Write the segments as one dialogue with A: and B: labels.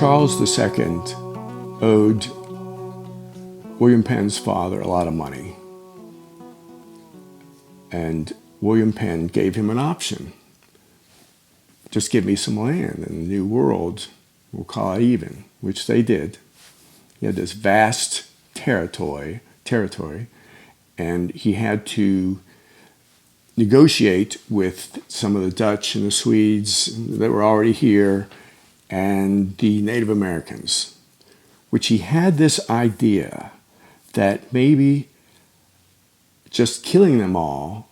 A: Charles II owed William Penn's father a lot of money, and William Penn gave him an option. Just give me some land in the New World, we'll call it even, which they did. He had this vast territory, and he had to negotiate with some of the Dutch and the Swedes that were already here and the Native Americans, which he had this idea that maybe just killing them all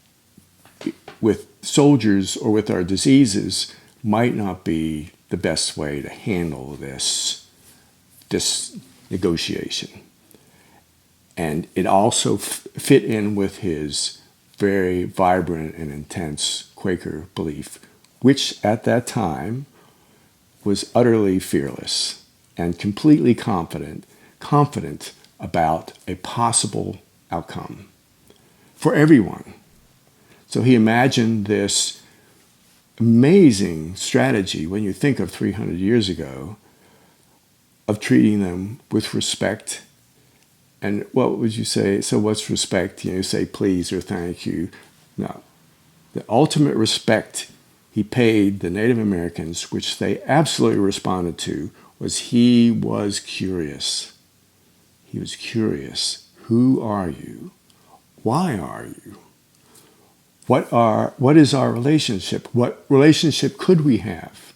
A: with soldiers or with our diseases might not be the best way to handle this negotiation. And it also fit in with his very vibrant and intense Quaker belief, which at that time was utterly fearless and completely confident about a possible outcome for everyone. So he imagined this amazing strategy, when you think of 300 years ago, of treating them with respect. And what would you say? So what's respect? You say please or thank you. No. The ultimate respect he paid the Native Americans, which they absolutely responded to, was he was curious. He was curious. Who are you? Why are you? What is our relationship? What relationship could we have?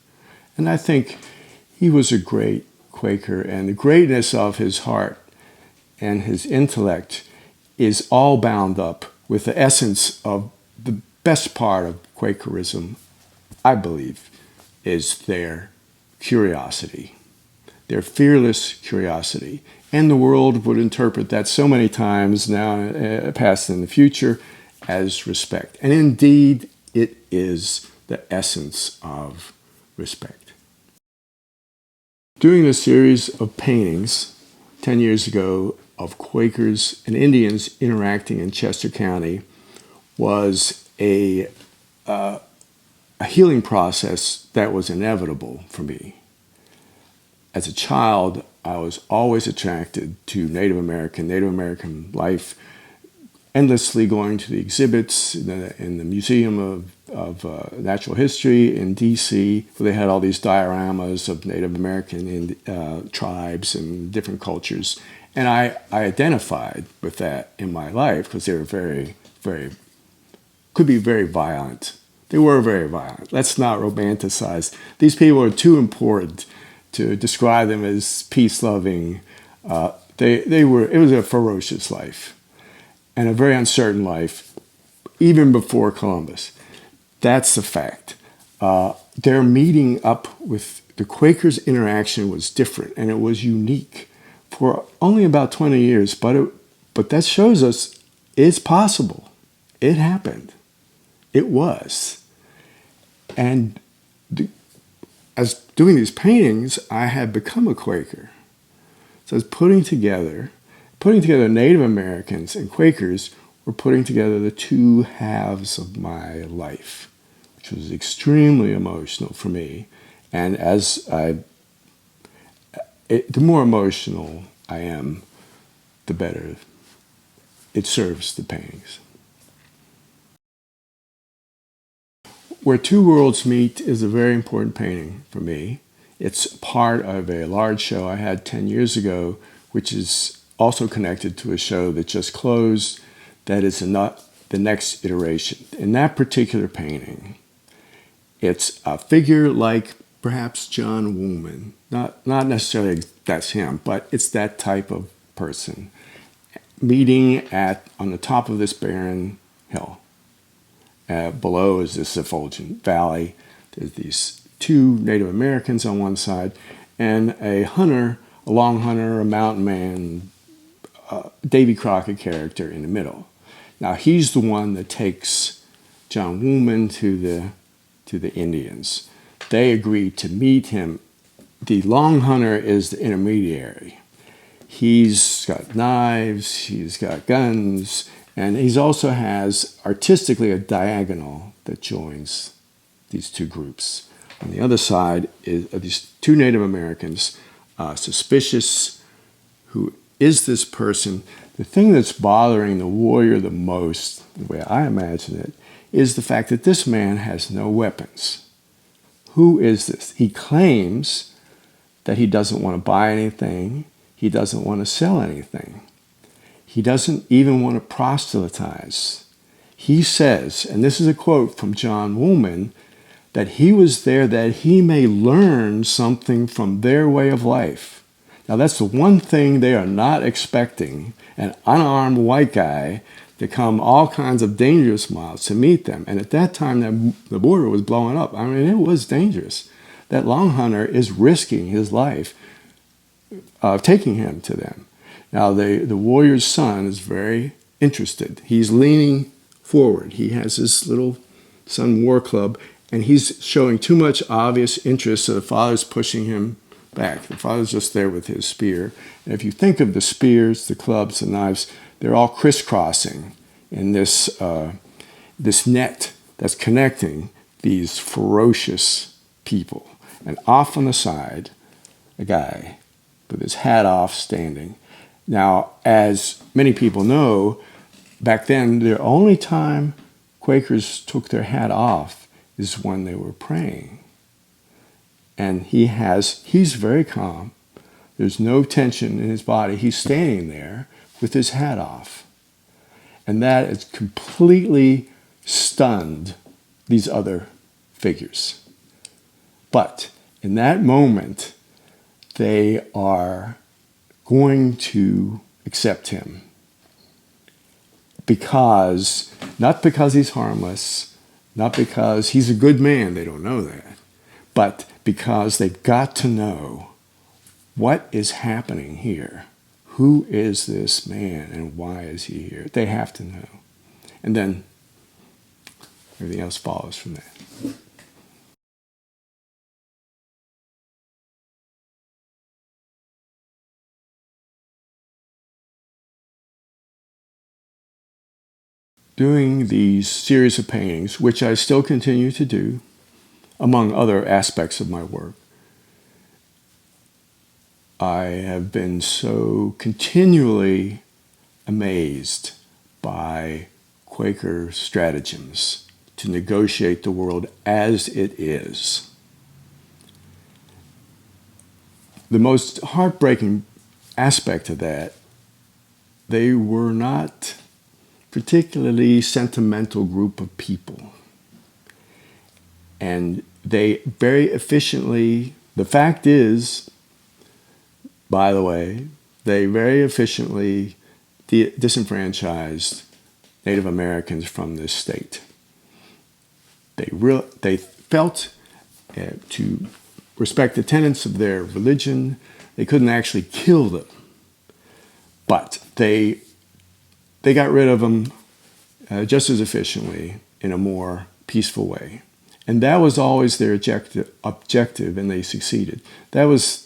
A: And I think he was a great Quaker, and the greatness of his heart and his intellect is all bound up with the essence of the best part of Quakerism, I believe, is their curiosity, their fearless curiosity. And the world would interpret that so many times now, past and in the future, as respect. And indeed, it is the essence of respect. Doing a series of paintings 10 years ago of Quakers and Indians interacting in Chester County was a healing process that was inevitable for me. As a child, I was always attracted to Native American life, endlessly going to the exhibits in the Museum of Natural History in D.C., where they had all these dioramas of Native American tribes and different cultures. And I identified with that in my life because they were could be very violent. They were very violent. Let's not romanticize. These people are too important to describe them as peace-loving. It was a ferocious life and a very uncertain life, even before Columbus. That's the fact. Their meeting up with the Quakers' interaction was different, and it was unique for only about 20 years, but that shows us it's possible. It happened. It was. And as doing these paintings, I had become a Quaker. So I was putting together Native Americans and Quakers were putting together the two halves of my life, which was extremely emotional for me. And the more emotional I am, the better it serves the paintings. Where Two Worlds Meet is a very important painting for me. It's part of a large show I had 10 years ago, which is also connected to a show that just closed that is the next iteration. In that particular painting, it's a figure like perhaps John Wooman. Not necessarily that's him, but it's that type of person meeting on the top of this barren hill. Below is this effulgent valley. There's these two Native Americans on one side and a long hunter, a mountain man, Davy Crockett character in the middle. Now he's the one that takes John Wooman to the Indians. They agree to meet him. The long hunter is the intermediary. He's got knives, he's got guns, and he also has artistically a diagonal that joins these two groups. On the other side are these two Native Americans, suspicious. Who is this person? The thing that's bothering the warrior the most, the way I imagine it, is the fact that this man has no weapons. Who is this? He claims that he doesn't want to buy anything. He doesn't want to sell anything. He doesn't even want to proselytize. He says, and this is a quote from John Woolman, that he was there that he may learn something from their way of life. Now that's the one thing they are not expecting, an unarmed white guy to come all kinds of dangerous miles to meet them. And at that time, the border was blowing up. I mean, it was dangerous. That long hunter is risking his life taking him to them. Now, the warrior's son is very interested. He's leaning forward. He has his little son war club, and he's showing too much obvious interest, so the father's pushing him back. The father's just there with his spear. And if you think of the spears, the clubs, the knives, they're all crisscrossing in this net that's connecting these ferocious people. And off on the side, a guy with his hat off standing. Now, as many people know, back then, the only time Quakers took their hat off is when they were praying. And he's very calm. There's no tension in his body. He's standing there with his hat off. And that has completely stunned these other figures. But in that moment, they are going to accept him. Not because he's harmless, not because he's a good man, they don't know that, but because they've got to know what is happening here. Who is this man and why is he here? They have to know. And then everything else follows from that. Doing these series of paintings, which I still continue to do, among other aspects of my work, I have been so continually amazed by Quaker stratagems to negotiate the world as it is. The most heartbreaking aspect of that, they were not particularly sentimental group of people. And they very efficiently, the fact is, by the way, they very efficiently disenfranchised Native Americans from this state. They felt to respect the tenets of their religion, they couldn't actually kill them. But they got rid of them just as efficiently in a more peaceful way. And that was always their objective, and they succeeded. That was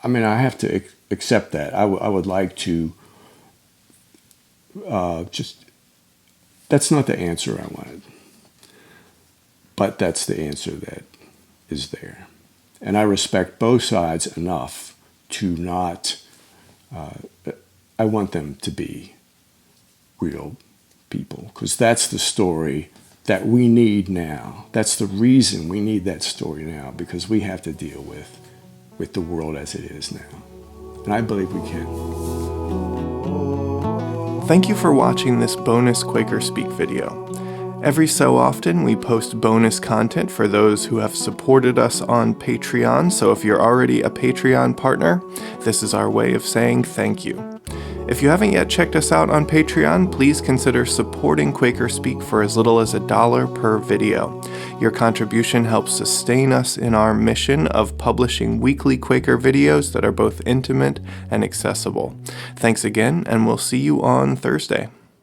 A: I mean, I have to accept that. I would like to that's not the answer I wanted. But that's the answer that is there. And I respect both sides enough to not, I want them to be real people, because that's the story that we need now. That's the reason we need that story now, because we have to deal with the world as it is now. And I believe we can.
B: Thank you for watching this bonus QuakerSpeak video. Every so often, we post bonus content for those who have supported us on Patreon, so if you're already a Patreon partner, this is our way of saying thank you. If you haven't yet checked us out on Patreon, please consider supporting QuakerSpeak for as little as $1 per video. Your contribution helps sustain us in our mission of publishing weekly Quaker videos that are both intimate and accessible. Thanks again, and we'll see you on Thursday.